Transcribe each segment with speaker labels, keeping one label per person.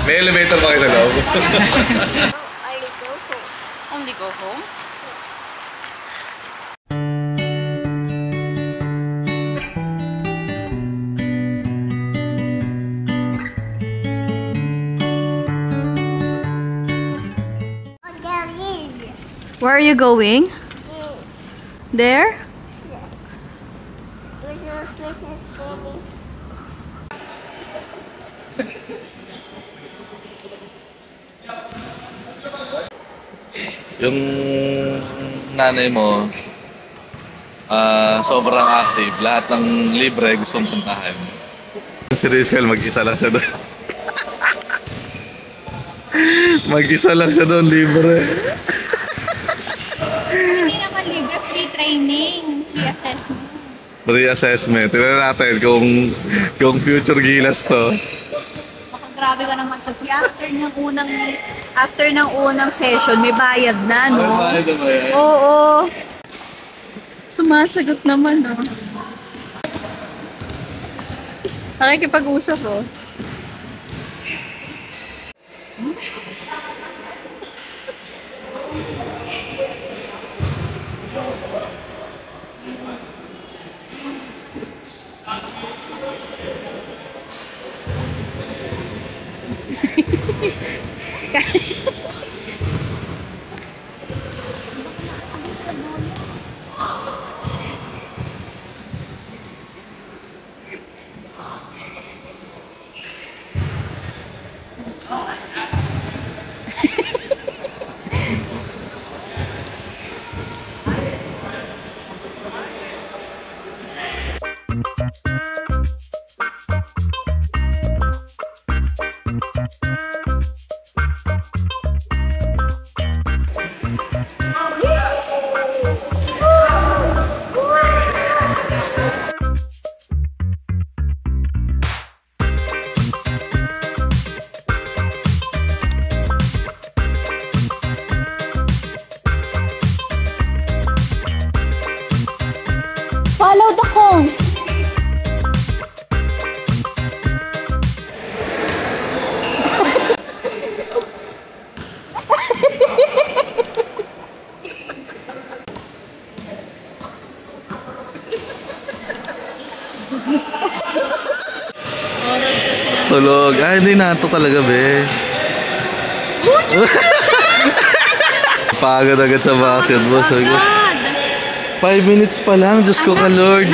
Speaker 1: May elevator pa kayo sa loob.
Speaker 2: I go home.
Speaker 3: Only go home?
Speaker 2: Oh, there is.
Speaker 3: Where are you going?
Speaker 2: Yes.
Speaker 3: There?
Speaker 2: Yes. With your fitness baby.
Speaker 1: Yung nanay mo, sobrang active. Lahat ng libre gustong puntahan. Si Rizal, mag-isa lang siya doon. Mag-isa lang siya doon, libre.
Speaker 3: Hindi naman libre, free training, free assessment.
Speaker 1: Free assessment. Tignan natin kung future gilas to.
Speaker 3: Baka grabe ka naman sa free. After ng unang session, may bayad na, no?
Speaker 1: May bayad na ba yan?
Speaker 3: Oo. Sumasagot naman, no? Nakikipag-usap, oh. Follow the cones. Oras kasi yan.
Speaker 1: Tulog. Ay, hindi na ito talaga, be. Pagod agad sa basketball.
Speaker 3: Agad.
Speaker 1: 5 minutes pa lang. Diyos ko ka, Lord.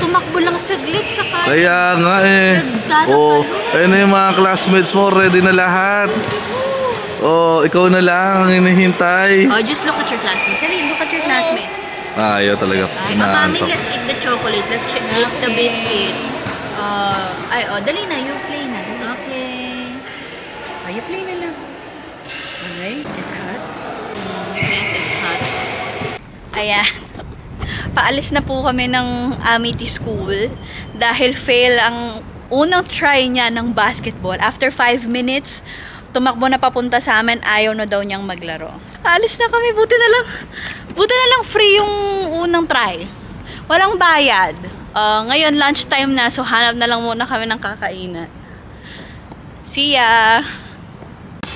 Speaker 3: Tumakbo lang saglit sa kanya.
Speaker 1: Kaya nga eh. Oh, ayun na yung mga classmates mo. Ready na lahat. Oh, ikaw na lang ang hinihintay.
Speaker 3: Oh, just look at your classmates. Ali, look at your classmates.
Speaker 1: Ayaw talaga.
Speaker 3: Ay, mami, let's eat the chocolate. Let's eat the biscuit. Dali na. You play na. Okay. Oh, you play na lang. Okay. It's hot. Yes, it's hot. Ayan. Paalis na po kami ng Amity School dahil fail ang unang try niya ng basketball. After 5 minutes, tumakbo na papunta sa amin, ayaw na daw niyang maglaro. Paalis na kami, buti na lang free yung unang try. Walang bayad. Ngayon lunchtime na, so hanap na lang muna kami ng kakainan. See ya!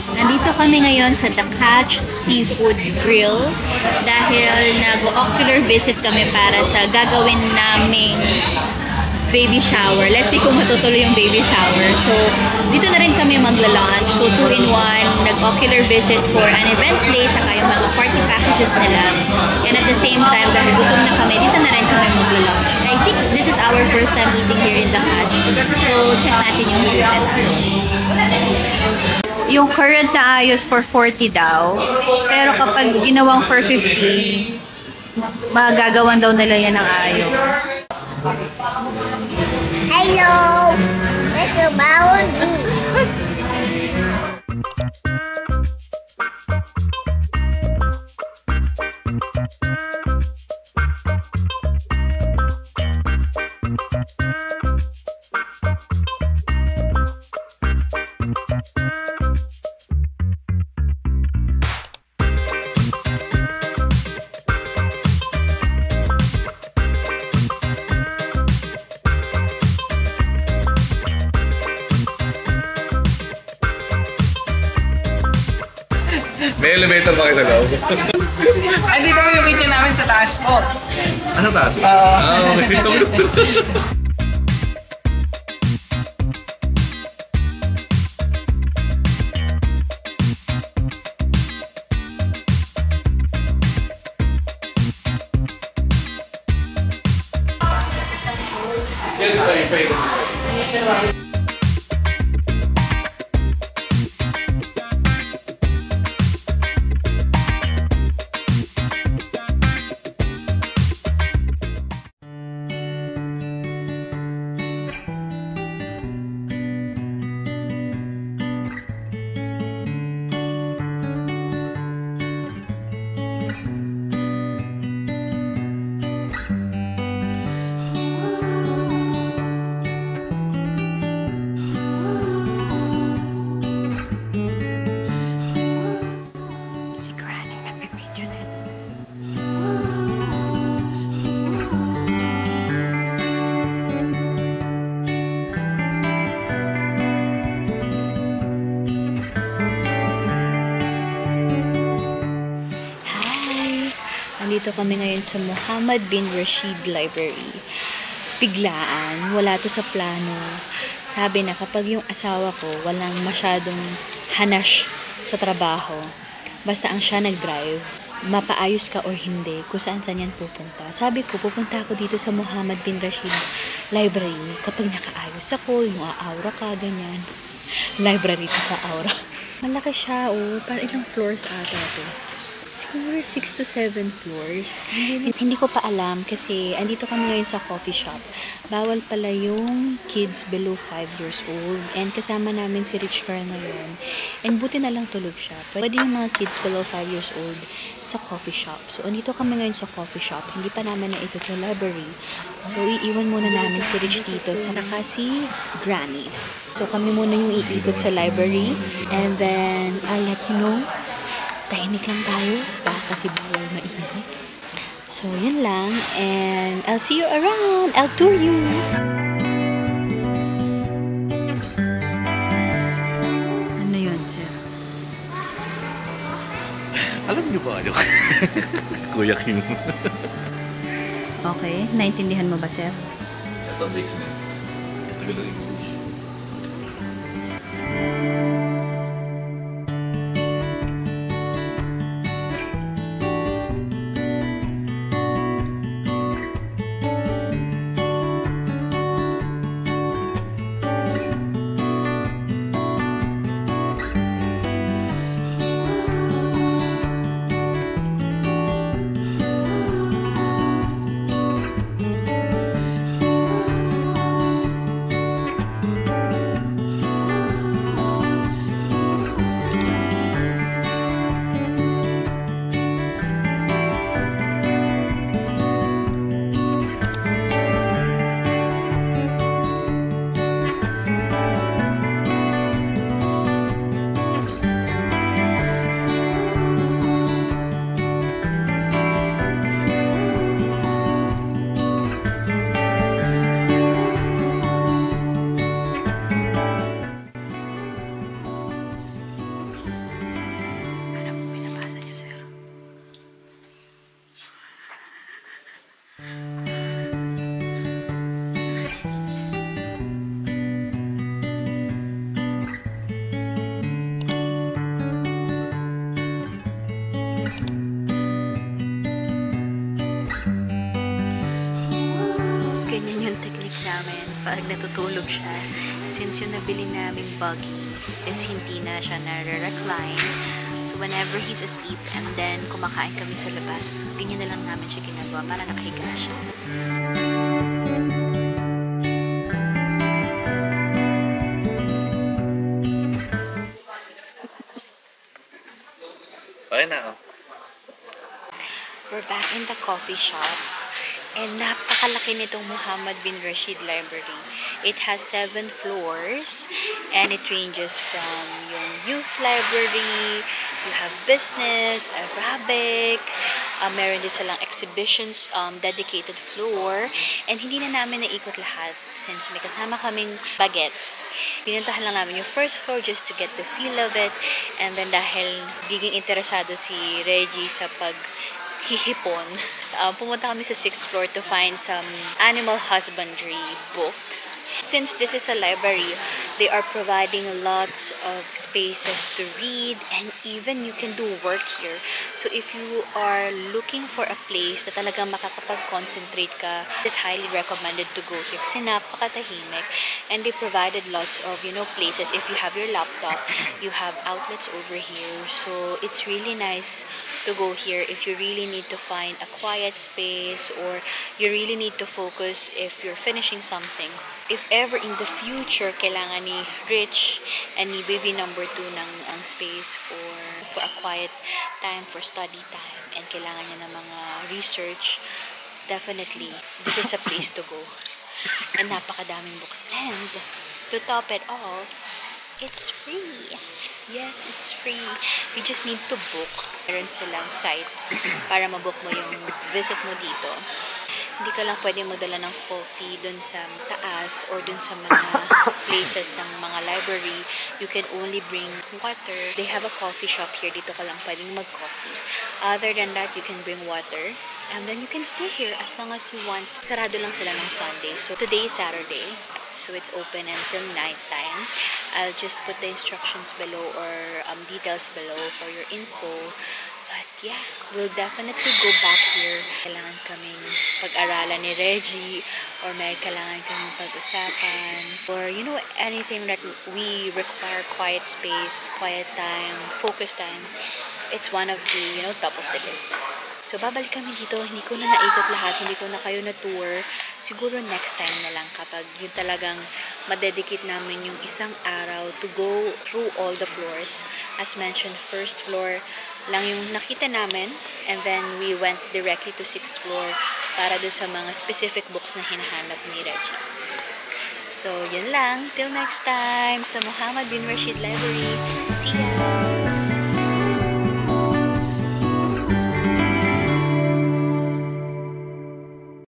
Speaker 3: Nandito kami ngayon sa The Catch Seafood Grill dahil nag-ocular visit kami para sa gagawin naming baby shower. Let's see kung matutuloy yung baby shower. So, dito na rin kami magla-lunch. So, 2-in-1, nag-ocular visit for an event place, saka yung mga party packages nila. And at the same time, dahil gutom na kami, dito na rin kami magla-lunch. I think this is our first time eating here in The Catch. So, check natin yung food. Yung current na ayos for 40 daw. Pero kapag ginawang for 50, magagawan daw nila yan ng ayos.
Speaker 2: Hello. Let's go boundaries.
Speaker 1: May elevator ba kayo sa loob?
Speaker 4: Ay, dito mo yung kitchen namin sa taas po.
Speaker 1: Sa taas? Okay.
Speaker 3: Nandito kami ngayon sa Muhammad bin Rashid Library. Biglaan, wala to sa plano. Sabi na kapag yung asawa ko walang masyadong hanash sa trabaho, basta ang siya nag-drive, mapaayos ka or hindi, kung saan yan pupunta. Sabi ko, pupunta ako dito sa Muhammad bin Rashid Library kapag nakaayos ako, yung aura ka, ganyan. Library to sa aura. Malaki siya, oh. Parang ilang floors ata to. Siguro 6 to 7 floors. Hindi ko pa alam kasi andito kami ngayon sa coffee shop. Bawal pala yung kids below 5 years old. And kasama namin si Rich Carl ngayon. And buti na lang tulog siya. Pwede yung mga kids below 5 years old sa coffee shop. So, andito kami ngayon sa coffee shop. Hindi pa namin naikot yung library. So, iiwan muna namin si Rich dito sa saka si Granny. So, kami muna yung iikot sa library. And then, I'll let you know. Tahimik lang tayo. Baka kasi bawal maingay. So, yun lang. And I'll see you around. I'll tour you. Ano yun, sir?
Speaker 1: Alam niyo ba ano? Kuya Kim.
Speaker 3: Okay. Naintindihan mo ba, sir?
Speaker 1: Ito basement. Ito lang yung
Speaker 3: pag natutulog siya, since yung nabili namin buggy is hindi na siya nare-recline. So, whenever he's asleep and then kumakain kami sa labas, ganyan na lang namin siya ginagawa para nakahiga siya.
Speaker 1: okay na.
Speaker 3: We're back in the coffee shop. And napakalaki nitong Muhammad bin Rashid Library. It has 7 floors and it ranges from yung youth library, you have business, Arabic, meron din silang exhibitions dedicated floor, and hindi na namin naikot lahat since may kasama kaming bagets. Pinuntahan lang namin yung first floor just to get the feel of it, and then dahil diging interesado si Reggie sa paghihipon, pumunta kami sa 6th floor to find some animal husbandry books. Since this is a library, they are providing lots of spaces to read, and even you can do work here. So if you are looking for a place na talagang makakapag-concentrate ka, it's highly recommended to go here kasi napakatahimik, and they provided lots of, places. If you have your laptop, you have outlets over here. So it's really nice to go here if you really need to find a quiet space or you really need to focus if you're finishing something. If ever in the future kailangan ni Rich and ni baby number 2 ng ang space for a quiet time, for study time, and kailangan niya ng mga research, definitely this is a place to go. And napakadaming books, and to top it off, it's free. Yes, it's free. You just need to book. Meron silang site para mabook mo yung visit mo dito. Hindi ka lang pwede magdala ng coffee dun sa taas or dun sa mga places ng mga library. You can only bring water. They have a coffee shop here. Dito ka lang pwedeng mag-coffee. Other than that, you can bring water. And then you can stay here as long as you want. Sarado lang sila ng Sunday. So today is Saturday. So it's open until night time. I'll just put the instructions below or details below for your info. But yeah, we'll definitely go back here. Kailangan kaming pag-aralan ni Reggie, or may kailangan kaming pag-usapan, or anything that we require quiet space, quiet time, focus time. It's one of the, top of the list. So babalik kami dito. Hindi ko na naikot lahat, hindi ko na kayo na tour. Siguro next time na lang kapag yun talagang madedicate namin yung isang araw to go through all the floors. As mentioned, first floor lang yung nakita namin, and then we went directly to 6th floor para doon sa mga specific books na hinahanap ni Reggie. So, yun lang. Till next time sa Muhammad bin Rashid Library.